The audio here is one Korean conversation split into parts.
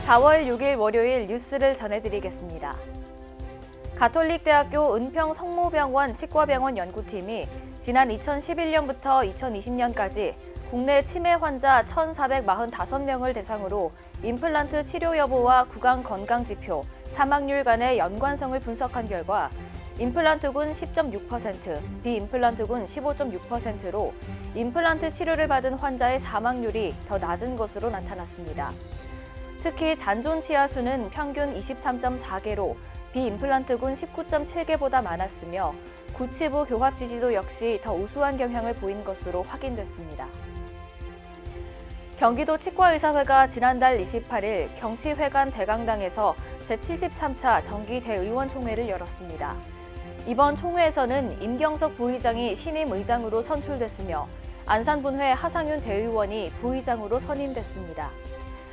4월 6일 월요일 뉴스를 전해드리겠습니다. 가톨릭대학교 은평 성모병원 치과병원 연구팀이 지난 2011년부터 2020년까지 국내 치매 환자 1,445명을 대상으로 임플란트 치료 여부와 구강 건강 지표, 사망률 간의 연관성을 분석한 결과 임플란트군 10.6%, 비임플란트군 15.6%로 임플란트 치료를 받은 환자의 사망률이 더 낮은 것으로 나타났습니다. 특히 잔존 치아수는 평균 23.4개로 비임플란트군 19.7개보다 많았으며 구치부 교합 지지도 역시 더 우수한 경향을 보인 것으로 확인됐습니다. 경기도 치과의사회가 지난달 28일 경치회관 대강당에서 제73차 정기 대의원 총회를 열었습니다. 이번 총회에서는 임경석 부의장이 신임 의장으로 선출됐으며 안산분회 하상윤 대의원이 부의장으로 선임됐습니다.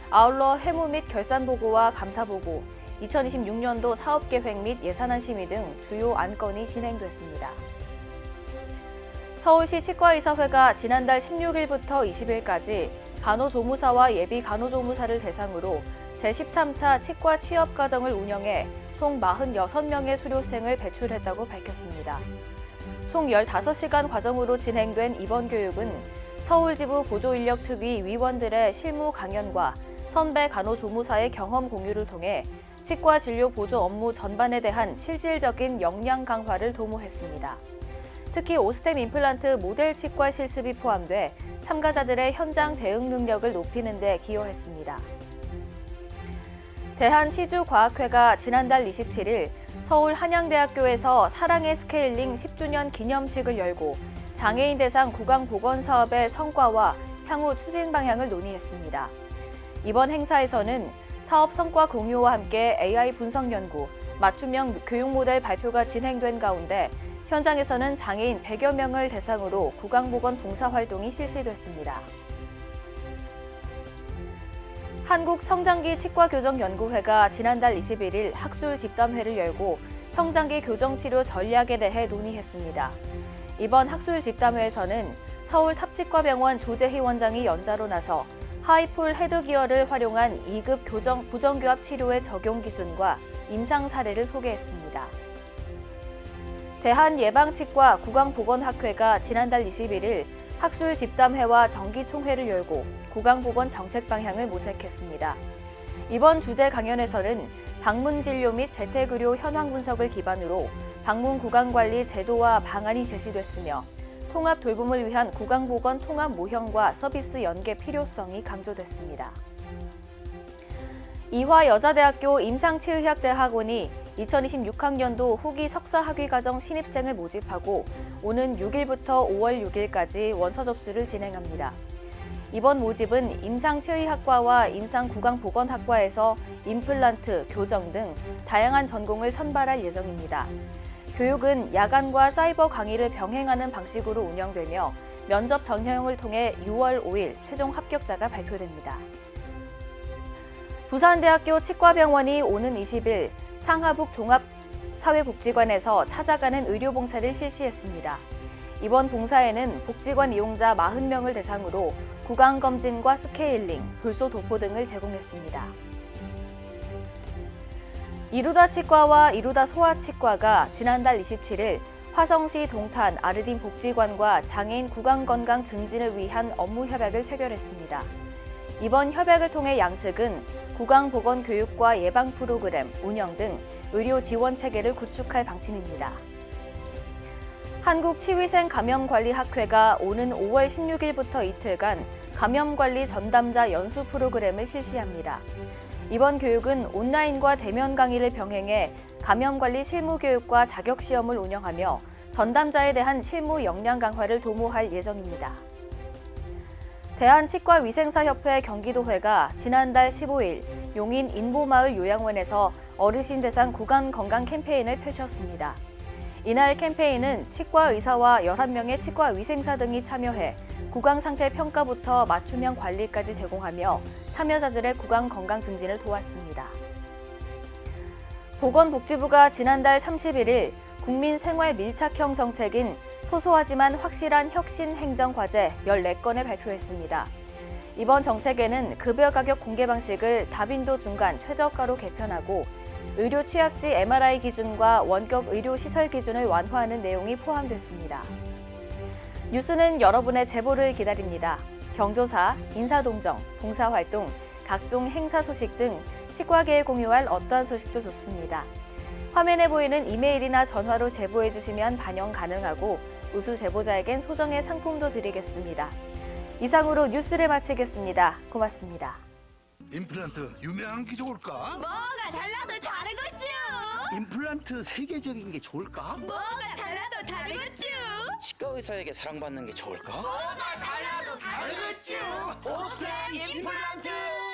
아울러 회무 및 결산 보고와 감사 보고, 2026년도 사업계획 및 예산안 심의 등 주요 안건이 진행됐습니다. 서울시 치과의사회가 지난달 16일부터 20일까지 간호조무사와 예비 간호조무사를 대상으로 제13차 치과 취업과정을 운영해 총 46명의 수료생을 배출했다고 밝혔습니다. 총 15시간 과정으로 진행된 이번 교육은 서울지부 보조인력특위 위원들의 실무 강연과 선배 간호조무사의 경험 공유를 통해 치과 진료 보조 업무 전반에 대한 실질적인 역량 강화를 도모했습니다. 특히 오스템 임플란트 모델 치과 실습이 포함돼 참가자들의 현장 대응 능력을 높이는 데 기여했습니다. 대한치주과학회가 지난달 27일 서울 한양대학교에서 사랑의 스케일링 10주년 기념식을 열고 장애인 대상 구강보건 사업의 성과와 향후 추진 방향을 논의했습니다. 이번 행사에서는 사업 성과 공유와 함께 AI 분석 연구, 맞춤형 교육 모델 발표가 진행된 가운데 현장에서는 장애인 100여 명을 대상으로 구강보건 봉사활동이 실시됐습니다. 한국성장기 치과교정연구회가 지난달 21일 학술 집담회를 열고 성장기 교정치료 전략에 대해 논의했습니다. 이번 학술 집담회에서는 서울 탑치과병원 조재희 원장이 연자로 나서 하이폴 헤드기어를 활용한 2급 부정교합 치료의 적용 기준과 임상 사례를 소개했습니다. 대한예방치과 구강보건학회가 지난달 21일 학술 집담회와 정기총회를 열고 구강보건 정책 방향을 모색했습니다. 이번 주제 강연에서는 방문진료 및 재택의료 현황 분석을 기반으로 방문 구강관리 제도와 방안이 제시됐으며 통합 돌봄을 위한 구강보건 통합 모형과 서비스 연계 필요성이 강조됐습니다. 이화여자대학교 임상치의학대학원이 2026학년도 후기 석사학위과정 신입생을 모집하고 오는 6일부터 5월 6일까지 원서 접수를 진행합니다. 이번 모집은 임상치의학과와 임상구강보건학과에서 임플란트, 교정 등 다양한 전공을 선발할 예정입니다. 교육은 야간과 사이버 강의를 병행하는 방식으로 운영되며 면접 전형을 통해 6월 5일 최종 합격자가 발표됩니다. 부산대학교 치과병원이 오는 20일 상하북 종합사회복지관에서 찾아가는 의료봉사를 실시했습니다. 이번 봉사에는 복지관 이용자 40명을 대상으로 구강검진과 스케일링, 불소 도포 등을 제공했습니다. 이루다 치과와 이루다 소아치과가 지난달 27일 화성시 동탄 아르딘 복지관과 장애인 구강건강 증진을 위한 업무 협약을 체결했습니다. 이번 협약을 통해 양측은 구강보건 교육과 예방 프로그램, 운영 등 의료 지원 체계를 구축할 방침입니다. 한국치위생감염관리학회가 오는 5월 16일부터 이틀간 감염관리 전담자 연수 프로그램을 실시합니다. 이번 교육은 온라인과 대면 강의를 병행해 감염관리 실무교육과 자격시험을 운영하며 전담자에 대한 실무 역량 강화를 도모할 예정입니다. 대한치과위생사협회 경기도회가 지난달 15일 용인 인보마을 요양원에서 어르신 대상 구강 건강 캠페인을 펼쳤습니다. 이날 캠페인은 치과의사와 11명의 치과위생사 등이 참여해 구강 상태 평가부터 맞춤형 관리까지 제공하며 참여자들의 구강 건강 증진을 도왔습니다. 보건복지부가 지난달 31일 국민 생활 밀착형 정책인 소소하지만 확실한 혁신 행정 과제 14건을 발표했습니다. 이번 정책에는 급여 가격 공개 방식을 다빈도 중간 최저가로 개편하고 의료 취약지 MRI 기준과 원격 의료 시설 기준을 완화하는 내용이 포함됐습니다. 뉴스는 여러분의 제보를 기다립니다. 경조사, 인사동정, 봉사활동, 각종 행사 소식 등 치과계에 공유할 어떠한 소식도 좋습니다. 화면에 보이는 이메일이나 전화로 제보해 주시면 반영 가능하고 우수 제보자에겐 소정의 상품도 드리겠습니다. 이상으로 뉴스를 마치겠습니다. 고맙습니다. 임플란트 유명한 게 좋을까? 뭐가 달라도 다르겠죠. 임플란트 세계적인 게 좋을까? 뭐가 달라도 다르겠죠. 치과 의사에게 사랑받는 게 좋을까? 뭐가 달라도 다르겠죠. 오스템 임플란트!